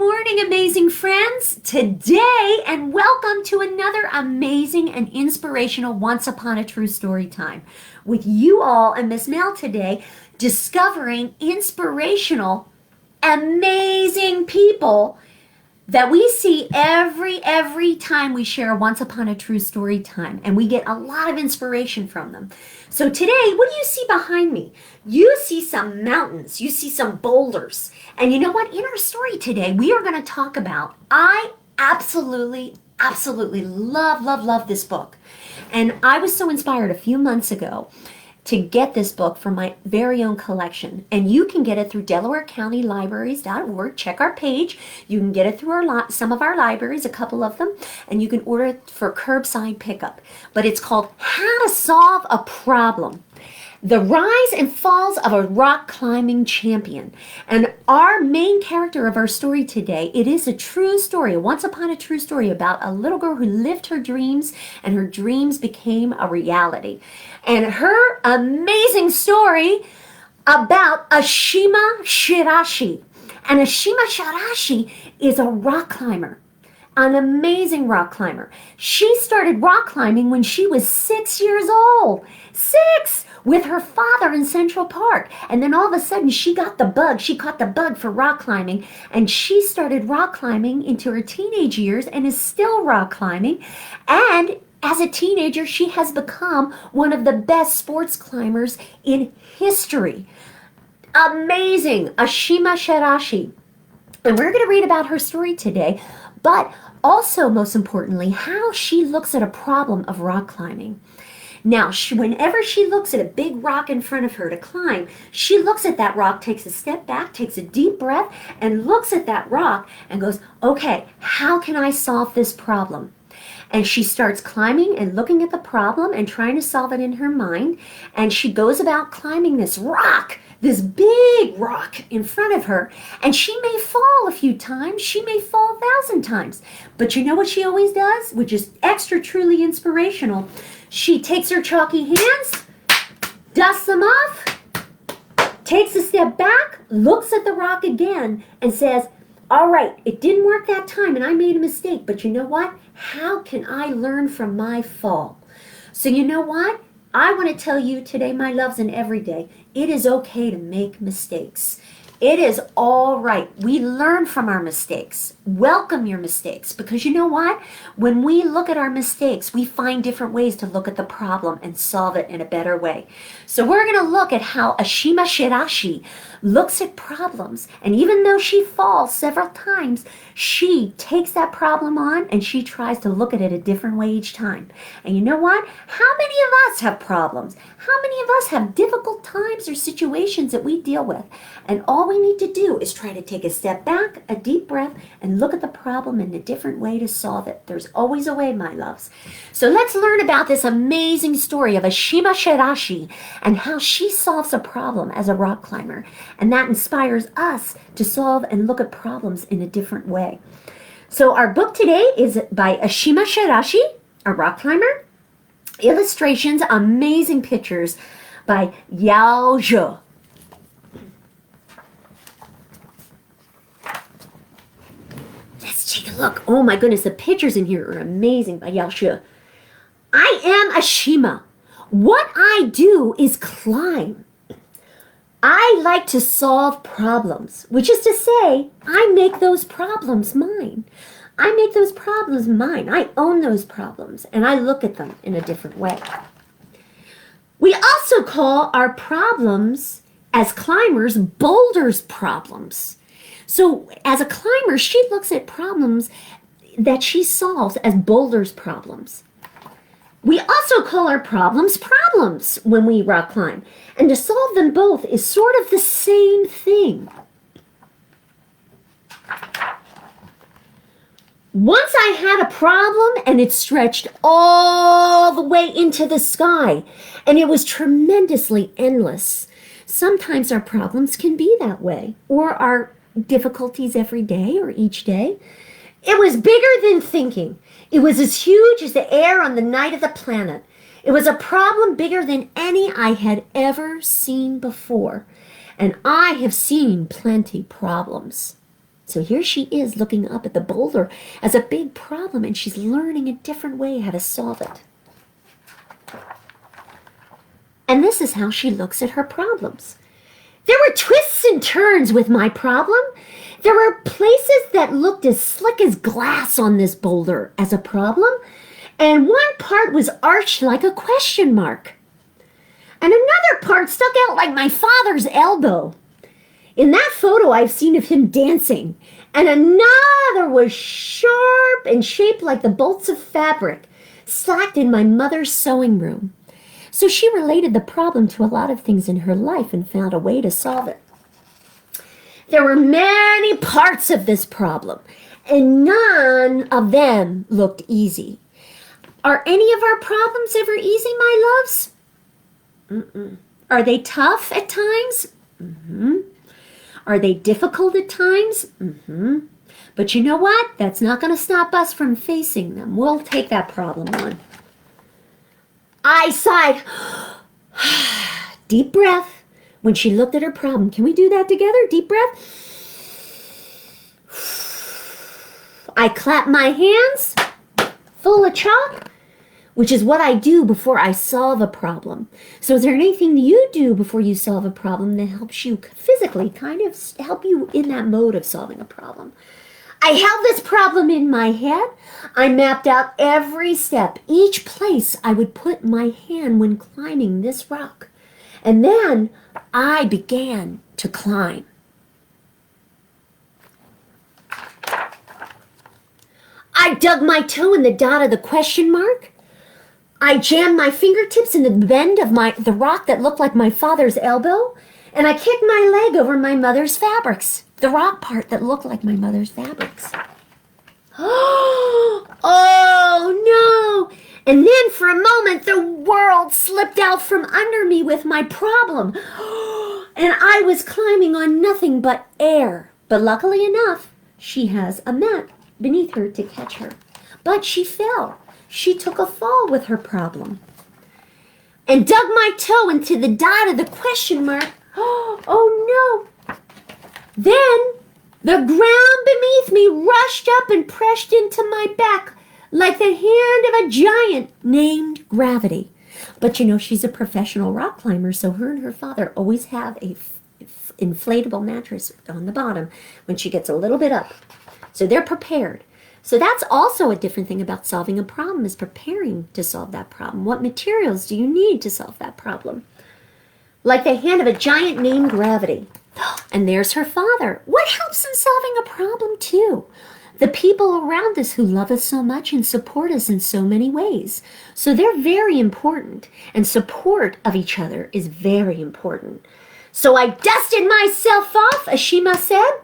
morning, amazing friends. Today, and welcome to another amazing and inspirational Once Upon a True Story time with you all and Miss Mel today, discovering inspirational, amazing people that we see every time we share a Once Upon a True Story time, and we get a lot of inspiration from them. So today, what do you see behind me? You see some mountains, you see some boulders, and you know what? In our story today, we are going to talk about, I absolutely love this book. And I was so inspired a few months ago to get this book from my very own collection. And you can get it through DelawareCountyLibraries.org. Check our page. You can get it through some of our libraries, a couple of them, and you can order it for curbside pickup. But it's called How to Solve a Problem: The Rise and Falls of a Rock Climbing Champion. And our main character of our story today, it is a true story, a once upon a true story about a little girl who lived her dreams and her dreams became a reality. And her amazing story about Ashima Shiraishi. And Ashima Shiraishi is a rock climber. An amazing rock climber. She started rock climbing when she was 6 years old. 6! With her father in Central Park. And then all of a sudden she got the bug. She caught the bug for rock climbing. And she started rock climbing into her teenage years and is still rock climbing. And as a teenager, she has become one of the best sports climbers in history. Amazing. Ashima Shiraishi. And we're going to read about her story today, but also, most importantly, how she looks at a problem of rock climbing. Now, whenever she looks at a big rock in front of her to climb, she looks at that rock, takes a step back, takes a deep breath, and looks at that rock and goes, okay, how can I solve this problem? And she starts climbing and looking at the problem and trying to solve it in her mind. And she goes about climbing this rock, this big rock in front of her. And she may fall a few times. She may fall 1,000 times. But you know what she always does, which is extra truly inspirational? She takes her chalky hands, dusts them off, takes a step back, looks at the rock again, and says, all right, it didn't work that time and I made a mistake, but you know what? How can I learn from my fall? So you know what? I want to tell you today, my loves, and every day, it is okay to make mistakes. It is all right. We learn from our mistakes. Welcome your mistakes, because you know what? When we look at our mistakes, we find different ways to look at the problem and solve it in a better way. So we're going to look at how Ashima Shiraishi looks at problems, and even though she falls several times, she takes that problem on and she tries to look at it a different way each time. And you know what? How many of us have problems? How many of us have difficult times or situations that we deal with? And all we need to do is try to take a step back, a deep breath, and look at the problem in a different way to solve it. There's always a way, my loves. So let's learn about this amazing story of Ashima Shiraishi and how she solves a problem as a rock climber. And that inspires us to solve and look at problems in a different way. So our book today is by Ashima Shiraishi, a rock climber. Illustrations, amazing pictures by Yao Xiao. Let's take a look. Oh my goodness, the pictures in here are amazing by Yao Xiao. I am Ashima. What I do is climb. I like to solve problems, which is to say, I make those problems mine. I make those problems mine. I own those problems, and I look at them in a different way. We also call our problems, as climbers, boulders problems. So as a climber, she looks at problems that she solves as boulders problems. We also call our problems problems when we rock climb. And to solve them both is sort of the same thing. Once I had a problem and it stretched all the way into the sky, and it was tremendously endless. Sometimes our problems can be that way, or our difficulties every day or each day. It was bigger than thinking. It was as huge as the air on the night of the planet. It was a problem bigger than any I had ever seen before. And I have seen plenty problems. So here she is looking up at the boulder as a big problem, and she's learning a different way how to solve it. And this is how she looks at her problems. There were twists and turns with my problem. There were places that looked as slick as glass on this boulder as a problem, and one part was arched like a question mark. And another part stuck out like my father's elbow. In that photo, I've seen of him dancing, and another was sharp and shaped like the bolts of fabric slacked in my mother's sewing room. So she related the problem to a lot of things in her life and found a way to solve it. There were many parts of this problem, and none of them looked easy. Are any of our problems ever easy, my loves? Are they tough at times? Are they difficult at times? But you know what? That's not going to stop us from facing them. We'll take that problem on. I sighed. Deep breath when she looked at her problem. Can we do that together? Deep breath. I clap my hands full of chalk, which is what I do before I solve a problem. So is there anything you do before you solve a problem that helps you physically kind of help you in that mode of solving a problem? I held this problem in my head. I mapped out every step, each place I would put my hand when climbing this rock. And then I began to climb. I dug my toe in the dot of the question mark. I jammed my fingertips in the bend of the rock that looked like my father's elbow. And I kicked my leg over my mother's fabrics. The rock part that looked like my mother's fabrics. Oh no! And then for a moment the world slipped out from under me with my problem. And I was climbing on nothing but air. But luckily enough, she has a mat beneath her to catch her. But she fell. She took a fall with her problem. And dug my toe into the dot of the question mark. Oh no! Then the ground beneath me rushed up and pressed into my back like the hand of a giant named Gravity. But you know, she's a professional rock climber, so her and her father always have a inflatable mattress on the bottom when she gets a little bit up. So they're prepared. So that's also a different thing about solving a problem, is preparing to solve that problem. What materials do you need to solve that problem? Like the hand of a giant named Gravity. And there's her father. What helps in solving a problem too? The people around us who love us so much and support us in so many ways. So they're very important, and support of each other is very important. So I dusted myself off, Ashima said.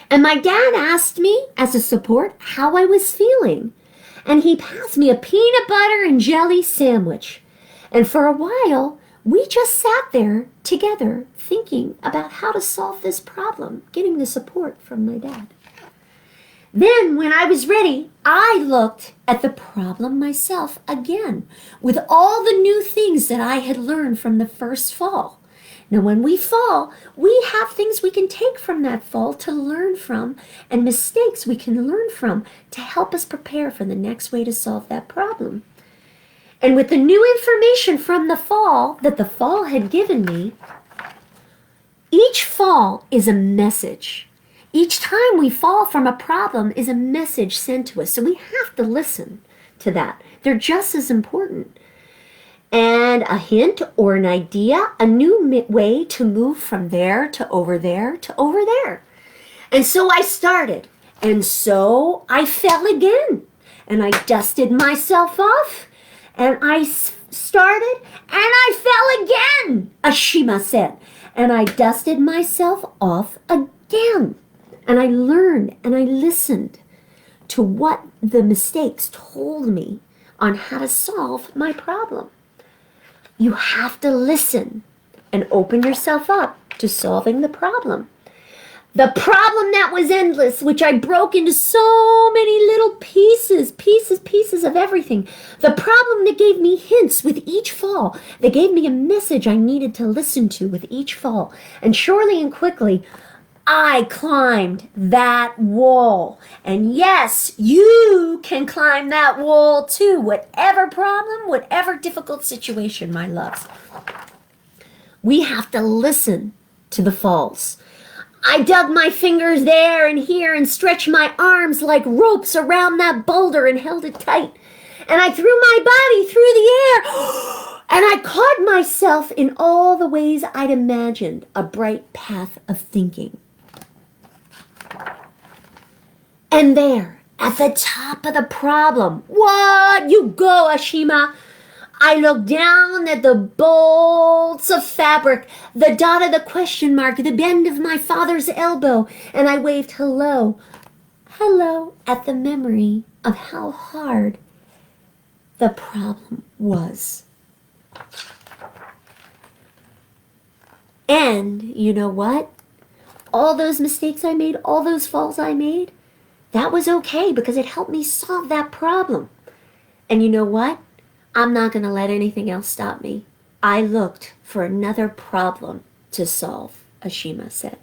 And my dad asked me, as a support, how I was feeling. And he passed me a peanut butter and jelly sandwich. And for a while, we just sat there together thinking about how to solve this problem, getting the support from my dad. Then, when I was ready, I looked at the problem myself again, with all the new things that I had learned from the first fall. Now, when we fall, we have things we can take from that fall to learn from, and mistakes we can learn from to help us prepare for the next way to solve that problem. And with the new information from the fall that the fall had given me, each fall is a message. Each time we fall from a problem is a message sent to us. So we have to listen to that. They're just as important. And a hint or an idea, a new way to move from there to over there to over there. And so I started. And so I fell again. And I dusted myself off. And I started. And I fell again, Ashima said. And I dusted myself off again. And I learned and I listened to what the mistakes told me on how to solve my problem. You have to listen and open yourself up to solving the problem. The problem that was endless, which I broke into so many little pieces of everything. The problem that gave me hints with each fall. That gave me a message I needed to listen to with each fall. And surely and quickly, I climbed that wall. And yes, you can climb that wall too. Whatever problem, whatever difficult situation, my loves. We have to listen to the falls. I dug my fingers there and here and stretched my arms like ropes around that boulder and held it tight. And I threw my body through the air and I caught myself in all the ways I'd imagined a bright path of thinking. And there, at the top of the problem, what? You go, Ashima. I looked down at the bolts of fabric, the dot of the question mark, the bend of my father's elbow, and I waved hello, hello at the memory of how hard the problem was. And you know what? All those mistakes I made, all those falls I made, that was okay because it helped me solve that problem. And you know what? I'm not going to let anything else stop me. I looked for another problem to solve, Ashima said.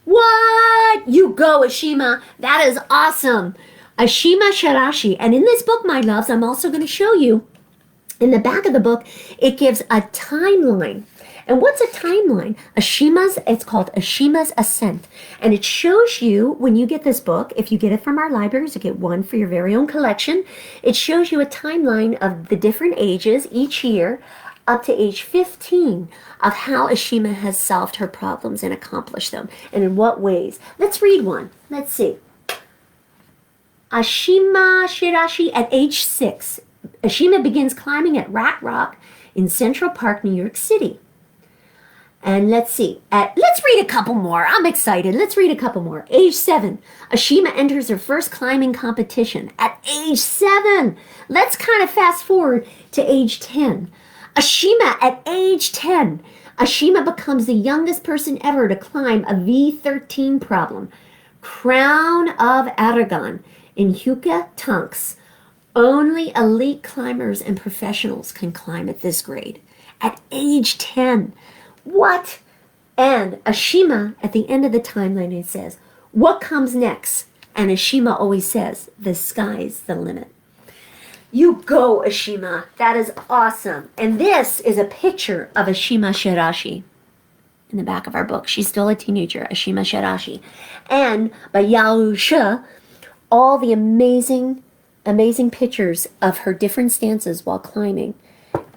What? You go, Ashima. That is awesome. Ashima Shiraishi. And in this book, my loves, I'm also going to show you, in the back of the book, it gives a timeline. And what's a timeline? It's called Ashima's Ascent. And it shows you, when you get this book, if you get it from our libraries, you get one for your very own collection. It shows you a timeline of the different ages each year up to age 15 of how Ashima has solved her problems and accomplished them. And in what ways. Let's read one. Let's see. Ashima Shiraishi at age 6. Ashima begins climbing at Rat Rock in Central Park, New York City. And let's see, let's read a couple more. I'm excited. Let's read a couple more. Age 7, Ashima enters her first climbing competition at age 7. Let's kind of fast forward to age 10. Ashima at age 10. Ashima becomes the youngest person ever to climb a V13 problem. Crown of Aragon in Huka Tonks. Only elite climbers and professionals can climb at this grade. At age 10. What? And Ashima, at the end of the timeline, it says, what comes next? And Ashima always says, the sky's the limit. You go, Ashima. That is awesome. And this is a picture of Ashima Shiraishi in the back of our book. She's still a teenager, Ashima Shiraishi. And by Yao Xiao, all the amazing pictures of her different stances while climbing,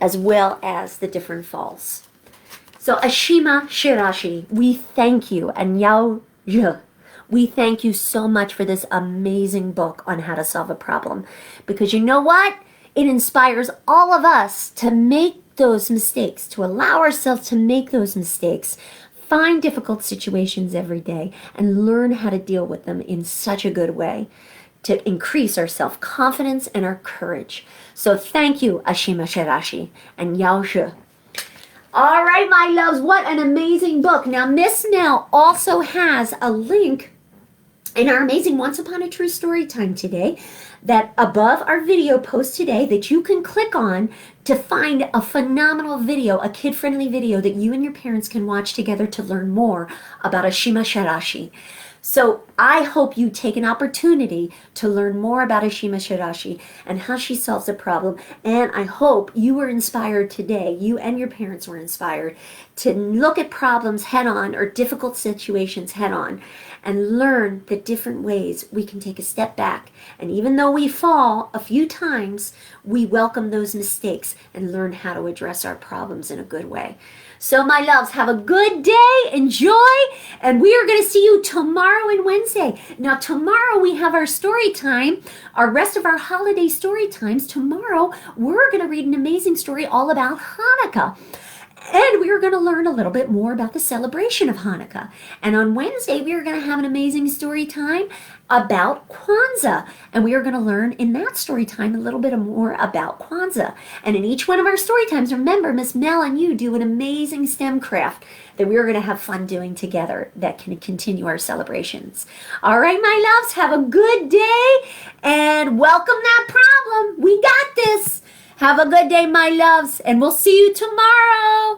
as well as the different falls. So Ashima Shiraishi, we thank you, and Yao Xiao, we thank you so much for this amazing book on how to solve a problem. Because you know what? It inspires all of us to make those mistakes, to allow ourselves to make those mistakes, find difficult situations every day, and learn how to deal with them in such a good way to increase our self-confidence and our courage. So thank you, Ashima Shiraishi and Yao Xiao. All right, my loves, what an amazing book. Now, Miss Mel also has a link in our amazing Once Upon a True Story Time today, that above our video post today, that you can click on to find a phenomenal video, a kid-friendly video that you and your parents can watch together to learn more about Ashima Shiraishi. So I hope you take an opportunity to learn more about Ashima Shiraishi and how she solves a problem. And I hope you were inspired today, you and your parents were inspired to look at problems head on or difficult situations head on and learn the different ways we can take a step back. And even though we fall a few times, we welcome those mistakes and learn how to address our problems in a good way. So my loves, have a good day, enjoy, and we are going to see you tomorrow and Wednesday. Now tomorrow we have our story time, our rest of our holiday story times. Tomorrow we're going to read an amazing story all about Hanukkah. And we are going to learn a little bit more about the celebration of Hanukkah. And on Wednesday, we are going to have an amazing story time about Kwanzaa. And we are going to learn in that story time a little bit more about Kwanzaa. And in each one of our story times, remember, Miss Mel and you do an amazing STEM craft that we are going to have fun doing together that can continue our celebrations. All right, my loves, have a good day and welcome that problem. We got this. Have a good day, my loves, and we'll see you tomorrow.